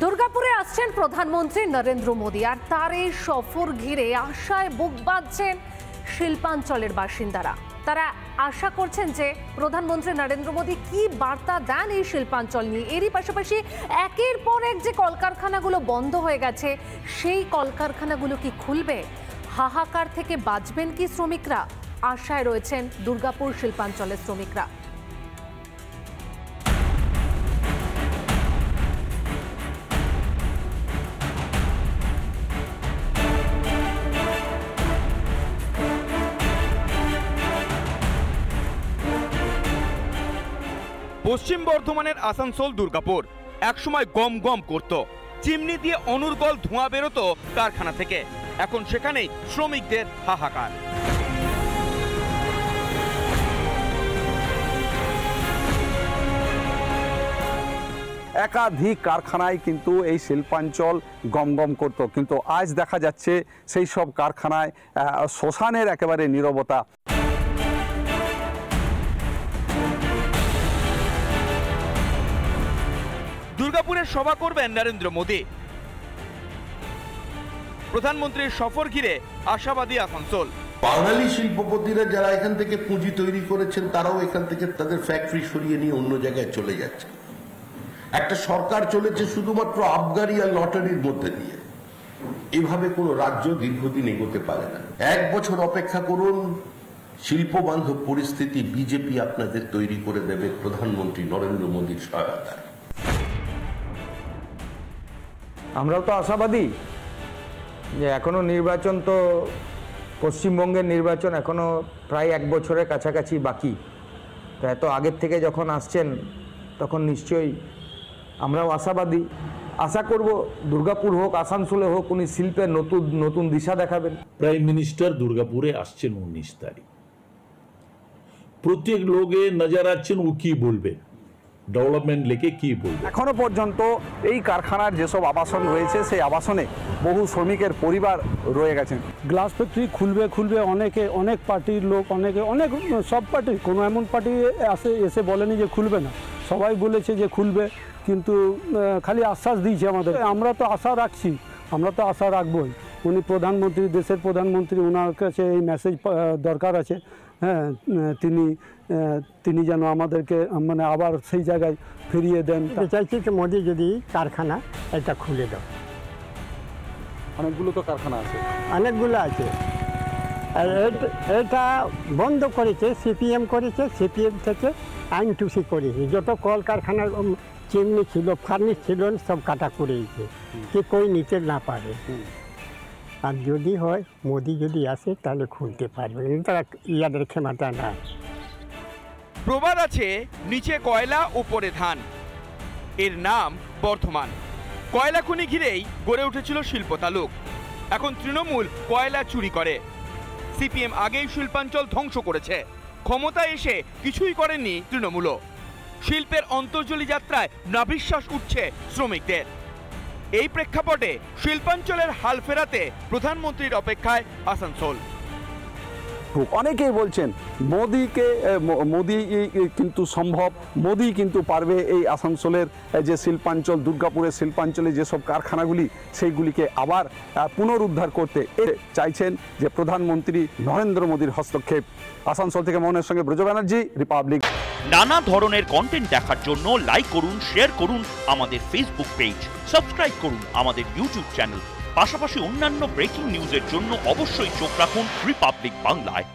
দুর্গাপুরে আসছেন প্রধানমন্ত্রী নরেন্দ্র মোদী আর তার এই সফর ঘিরে আশায় বুক বাঁধছেন শিল্পাঞ্চলের বাসিন্দারা। তারা আশা করছেন যে প্রধানমন্ত্রী নরেন্দ্র মোদী কি বার্তা দেন এই শিল্পাঞ্চল নিয়ে। এরই পাশাপাশি একের পর এক যে কলকারখানাগুলো বন্ধ হয়ে গেছে সেই কলকারখানাগুলো কি খুলবে? হাহাকার থেকে বাঁচবেন কি শ্রমিকরা? আশায় রয়েছেন দুর্গাপুর শিল্পাঞ্চলের শ্রমিকরা। পশ্চিম বর্ধমানের আসানসোল দুর্গাপুর একসময় গম গম করত, চিমনি দিয়ে অনর্গল ধোঁয়া বেরোতো কারখানা থেকে। এখন সেখানেই শ্রমিকদের হাহাকার। একাধিক কারখানায় কিন্তু এই শিল্পাঞ্চল গমগম করত, কিন্তু আজ দেখা যাচ্ছে সেই সব কারখানায় শ্মশানের একেবারে নীরবতা। দুর্গাপুরে সভা করবেন নরেন্দ্র মোদী। প্রধানমন্ত্রীর সফর ঘিরে আশাবাদী আসানসোল। বাঙালি শিল্পপতিরা যারা এখান থেকে পুঁজি তৈরি করেছেন তারাও এখান থেকে তাদের ফ্যাক্টরি সরিয়ে নিয়ে অন্য জায়গায় চলে যাচ্ছে। একটা সরকার চলেছে শুধুমাত্র আবগারি আর লটারির মধ্যে দিয়ে। এভাবে কোনো রাজ্য দীর্ঘদিন এগোতে পারে না। 1 বছর অপেক্ষা করুন, শিল্প বান্ধব পরিস্থিতি বিজেপি আপনাদের তৈরি করে দেবে প্রধানমন্ত্রী নরেন্দ্র মোদীর সহায়তায়। আমরাও তো আশাবাদী যে এখনো নির্বাচন, তো পশ্চিমবঙ্গের নির্বাচন এখনো প্রায় 1 বছরের কাছাকাছি বাকি। তো এত আগের থেকে যখন আসছেন তখন নিশ্চয়ই আমরাও আশাবাদী। আশা করব দুর্গাপুর হোক আসানসোলে হোক উনি শিল্পের নতুন দিশা দেখাবেন। প্রাইম মিনিস্টার দুর্গাপুরে আসছেন 19 তারিখ। প্রত্যেক লোকে নজর আছেন ও কি বলবে, ডেভেলপমেন্ট লেকে কি বলবে। এখনো পর্যন্ত এই কারখানার যেসব আবাসন রয়েছে সেই আবাসনে বহু শ্রমিকের পরিবার রয়ে গেছেন। গ্লাস ফ্যাক্টরি খুলবে অনেক পার্টির লোক, অনেক সব পার্টি, কোনো এমন পার্টি এসে বলেনি যে খুলবে না। সবাই বলেছে যে খুলবে, কিন্তু খালি আশ্বাস দিয়েছে আমাদের। আমরা তো আশা রাখছি, আমরা তো আশা রাখবই। উনি প্রধানমন্ত্রী, দেশের প্রধানমন্ত্রী, ওনার কাছে এই মেসেজ দরকার আছে। হ্যাঁ, তিনি যেন আমাদেরকে মানে আবার সেই জায়গায় ফিরিয়ে দেন। চাইছি যে মোদি যদি কারখানা এটা খুলে দাও। অনেকগুলো তো কারখানা আছে, অনেকগুলো আছে। আর এটা বন্ধ করেছে সিপিএম, করেছে সিপিএম থেকে আইন টুসি করেছে। যত কলকারখানার চিমনি ছিল, ফার্নিশ ছিল, সব কাটা করেছে কি কই নিতে না পারে। আর যদি হয় মোদি যদি আসে তাহলে খুলতে পারবে, তারা ইয়াদের ক্ষমতা না। প্রবাদ আছে, নিচে কয়লা উপরে ধান। এর নাম বর্ধমান। কয়লা খনি ঘিরেই গড়ে উঠেছিল শিল্প তালুক। এখন তৃণমূল কয়লা চুরি করে। সিপিএম আগেই শিল্পাঞ্চল ধ্বংস করেছে, ক্ষমতায় এসে কিছুই করেননি তৃণমূলও। শিল্পের অন্তর্জলি যাত্রায় নাভিশ্বাস উঠছে শ্রমিকদের। এই প্রেক্ষাপটে শিল্পাঞ্চলের হাল ফেরাতে প্রধানমন্ত্রীর অপেক্ষায় আসানসোল। অনেকেই বলছেন মোদি কিন্তু সম্ভব, মোদি কিন্তু পারবে এই আসানসোলের যে শিল্পাঞ্চল, দুর্গাপুরের শিল্পাঞ্চলে যেসব কারখানাগুলি সেইগুলিকে আবার পুনরুদ্ধার করতে চাইছেন যে প্রধানমন্ত্রী নরেন্দ্র মোদীর হস্তক্ষেপ। আসানসোল থেকে মোহনের সঙ্গে ব্রজ ব্যানার্জি, রিপাবলিক। নানা ধরনের কন্টেন্ট দেখার জন্য লাইক করুন, শেয়ার করুন আমাদের ফেসবুক পেজ, সাবস্ক্রাইব করুন আমাদের ইউটিউব চ্যানেল। পাশাপাশি অন্যান্য ব্রেকিং নিউজের জন্য অবশ্যই চোখ রাখুন রিপাবলিক বাংলায়।